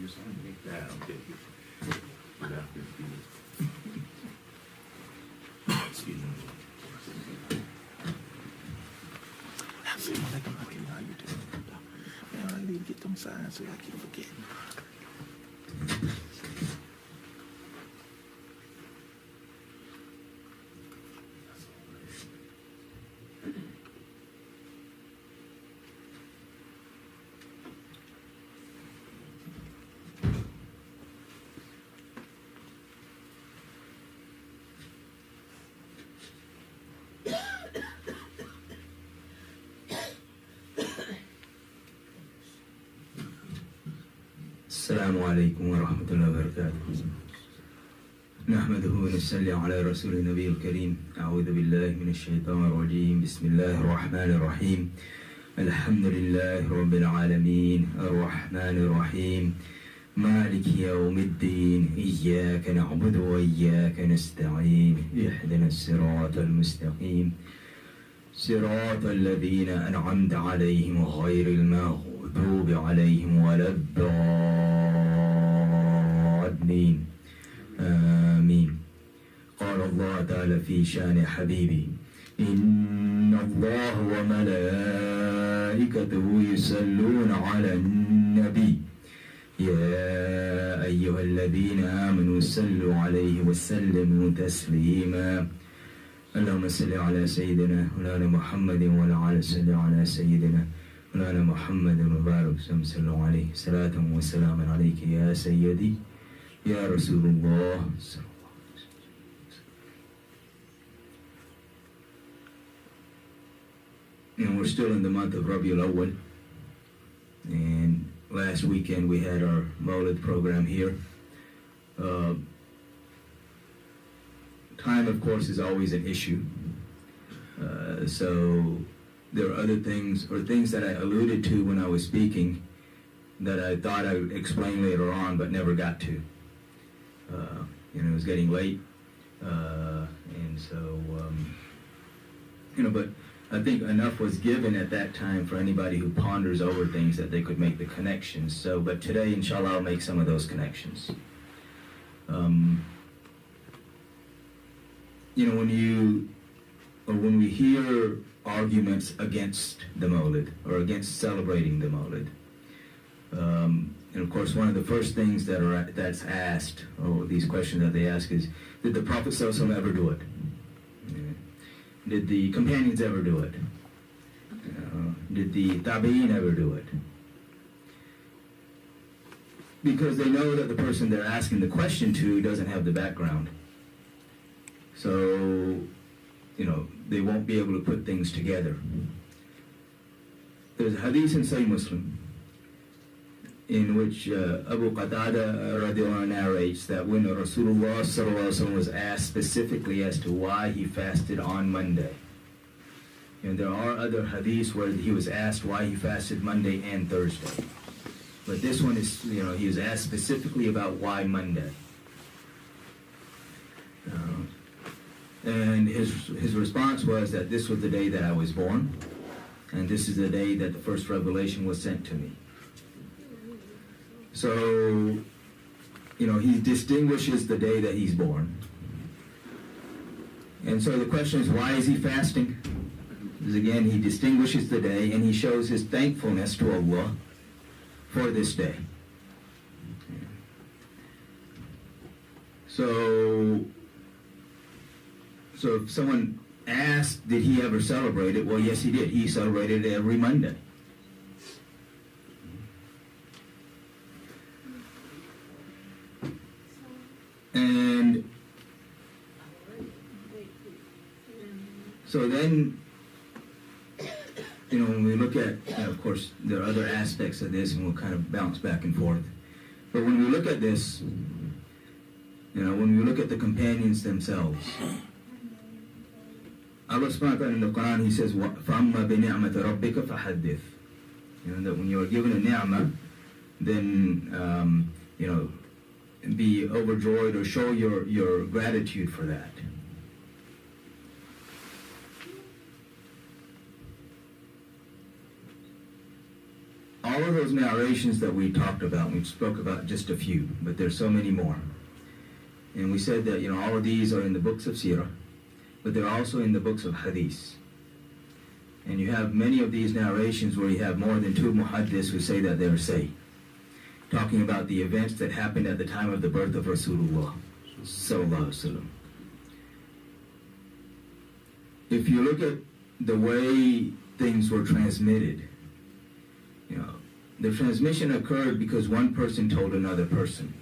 Yeah, okay. Excuse me. Assalamualaikum warahmatullahi wabarakatuh. Man, I need to get them signs so I keep forgetting. السلام عليكم ورحمة الله وبركاته. نحمده ونصلي على رسول النبي الكريم. أعوذ بالله من الشيطان الرجيم. بسم الله الرحمن الرحيم. الحمد لله رب العالمين الرحمن الرحيم مالك يوم الدين إياك نعبد وإياك نستعين اهدنا الصراط المستقيم صراط الذين أنعمت عليهم غير المغضوب عليهم ولا الضالين آمين. قال الله تعالى في شان حبيبي إن الله وملائكته يصلون على النبي يا أيها الذين آمنوا صلوا عليه وسلموا تسليما. اللهم صل على سيدنا مولانا محمد وعلى صل على سيدنا مولانا محمد وبارك وسلم عليه صلاة وسلاما عليك يا سيدي يا رسول الله. And we're still in the month of Rabiul Awwal, and last weekend we had our Mawlid program here. Time, of course, is always an issue. So there are other things, or things that I alluded to when I was speaking, that I thought I would explain later on, but never got to. It was getting late, and so, but I think enough was given at that time for anybody who ponders over things that they could make the connections. So, but today, inshallah, I'll make some of those connections. When we hear arguments against the Mawlid or against celebrating the Mawlid, and of course, one of the first things that's asked, or these questions that they ask, is, did the Prophet ﷺ ever do it? Did the companions ever do it? Did the Tabi'in ever do it? Because they know that the person they're asking the question to doesn't have the background. So, they won't be able to put things together. There's a hadith in Sahih Muslim in which Abu Qatada radiallahu anhu narrates that when Rasulullah sallallahu alaihi wasallam was asked specifically as to why he fasted on Monday. And there are other hadiths where he was asked why he fasted Monday and Thursday. But this one is, he was asked specifically about why Monday. And his response was that this was the day that I was born, and this is the day that the first revelation was sent to me. So, he distinguishes the day that he's born. And so the question is, why is he fasting? Because again, he distinguishes the day and he shows his thankfulness to Allah for this day. So if someone asked, did he ever celebrate it? Well, yes, he did. He celebrated it every Monday. And so then, when we look at, of course, there are other aspects of this, and we'll kind of bounce back and forth. But when we look at this, when we look at the companions themselves, Allah subhanahu wa ta'ala in the Quran, He says, فَأَمَّا بِنِعْمَةِ رَبِّكَ فَحَدِّثْ. That when you are given a ni'mah, then, be overjoyed or show your gratitude for that. all of those narrations that we talked about, we spoke about just a few, but there's so many more. And we said that, all of these are in the books of Sirah, but they're also in the books of Hadith. And you have many of these narrations where you have more than two muhaddis who say that they're sahih, talking about the events that happened at the time of the birth of Rasulullah sallallahu alaihi wasallam. If you look at the way things were transmitted, the transmission occurred because one person told another person.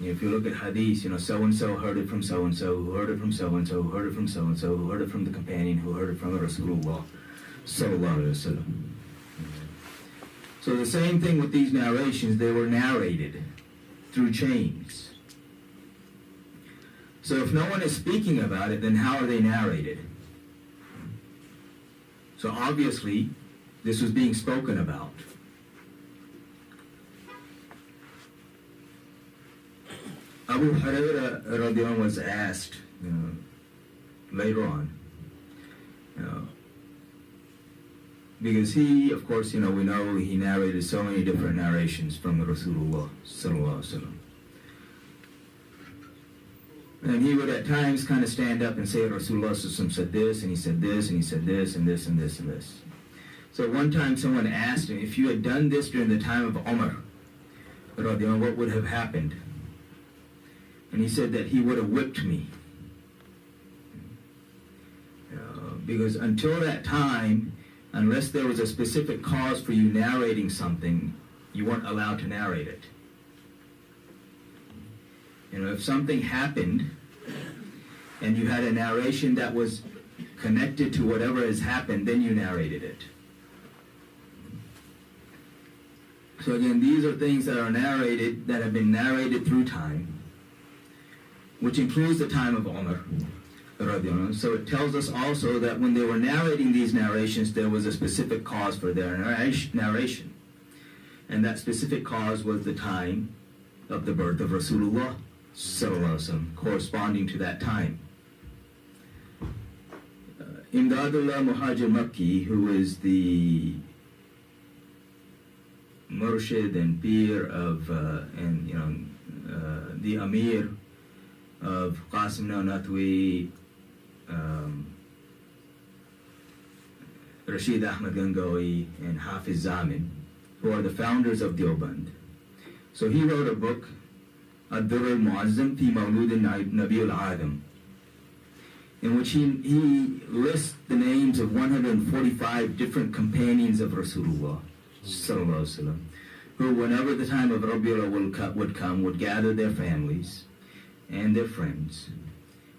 If you look at hadith, so-and-so heard it from so-and-so, who heard it from so-and-so, who heard it from so-and-so, who heard it from the companion, who heard it from Rasulullah sallallahu alaihi wasallam. So the same thing with these narrations, they were narrated through chains. So if no one is speaking about it, then how are they narrated? So obviously, this was being spoken about. Abu Hurairah radiallahu anhu was asked later on, because he, of course, we know he narrated so many different narrations from Rasulullah sallallahu alaihi wasallam. And he would at times kind of stand up and say, Rasulullah said this, and he said this, and he said this, and this, and this, and this. So one time someone asked him, if you had done this during the time of Umar, what would have happened? And he said that he would have whipped me. Because until that time, unless there was a specific cause for you narrating something, you weren't allowed to narrate it. If something happened and you had a narration that was connected to whatever has happened, then you narrated it. So again, these are things that are narrated, that have been narrated through time, which includes the time of Umar. So it tells us also that when they were narrating these narrations, there was a specific cause for their narration. And that specific cause was the time of the birth of Rasulullah sallallahu alaihi wasallam, corresponding to that time. Imdadullah Muhajir Makki, who is the murshid and peer of, the Amir of Qasim Natwi, Rashid Ahmad Gangohi, and Hafiz Zamin, who are the founders of Deoband. So he wrote a book, Ad-Durr al-Mu'azzam fi Mawlid al-Nabi al-Adam, in which he lists the names of 145 different companions of Rasulullah sallallahu alaihi wasallam, who whenever the time of Rabiul Awwal would come, would gather their families and their friends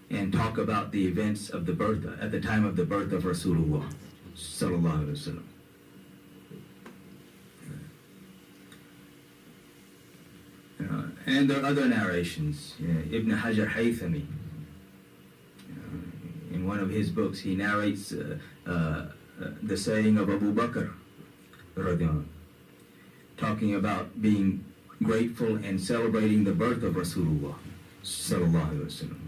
and talk about the events of the birth, at the time of the birth of Rasulullah sallallahu alaihi wasallam. And there are other narrations. Ibn Hajar Haythami, in one of his books, he narrates the saying of Abu Bakr, talking about being grateful and celebrating the birth of Rasulullah sallallahu alaihi wasallam.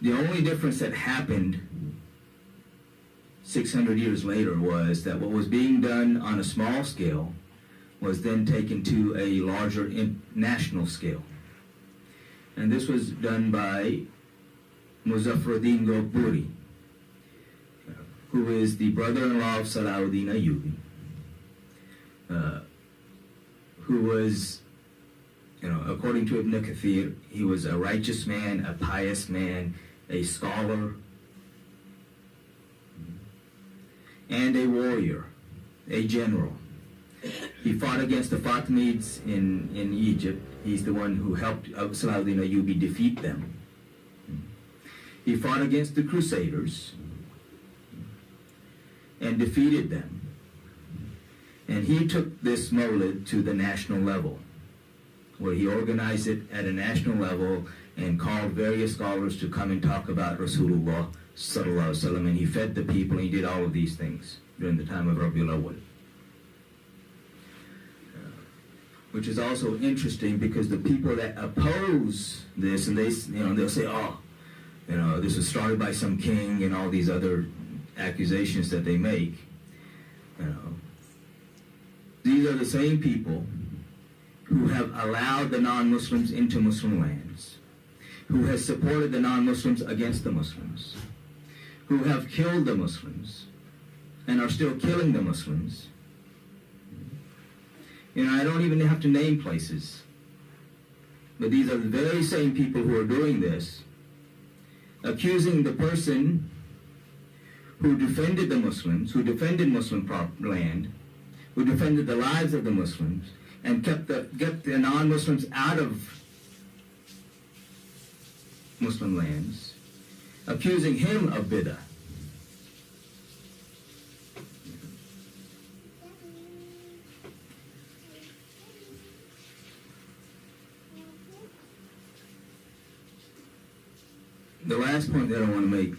The only difference that happened 600 years later was that what was being done on a small scale was then taken to a larger national scale. And this was done by Muzaffaruddin Gopuri, who is the brother-in-law of Salahuddin Ayyubi, who was, according to Ibn Kathir, he was a righteous man, a pious man, a scholar, and a warrior, a general. He fought against the Fatimids in Egypt. He's the one who helped Salahuddin Ayyubi defeat them. He fought against the Crusaders and defeated them. And he took this Mawlid to the national level, where he organized it at a national level and called various scholars to come and talk about Rasulullah sallallahu alaihi wasallam, and he fed the people, and he did all of these things during the time of Rabiul Awwal. Which is also interesting because the people that oppose this, and they'll say, this was started by some king and all these other accusations that they make. You know, these are the same people who have allowed the non-Muslims into Muslim lands, who has supported the non-Muslims against the Muslims, who have killed the Muslims and are still killing the Muslims. You know, I don't even have to name places, but these are the very same people who are doing this, accusing the person who defended the Muslims, who defended Muslim land, who defended the lives of the Muslims, and kept the non-Muslims out of Muslim lands, accusing him of bid'ah. The last point that I want to make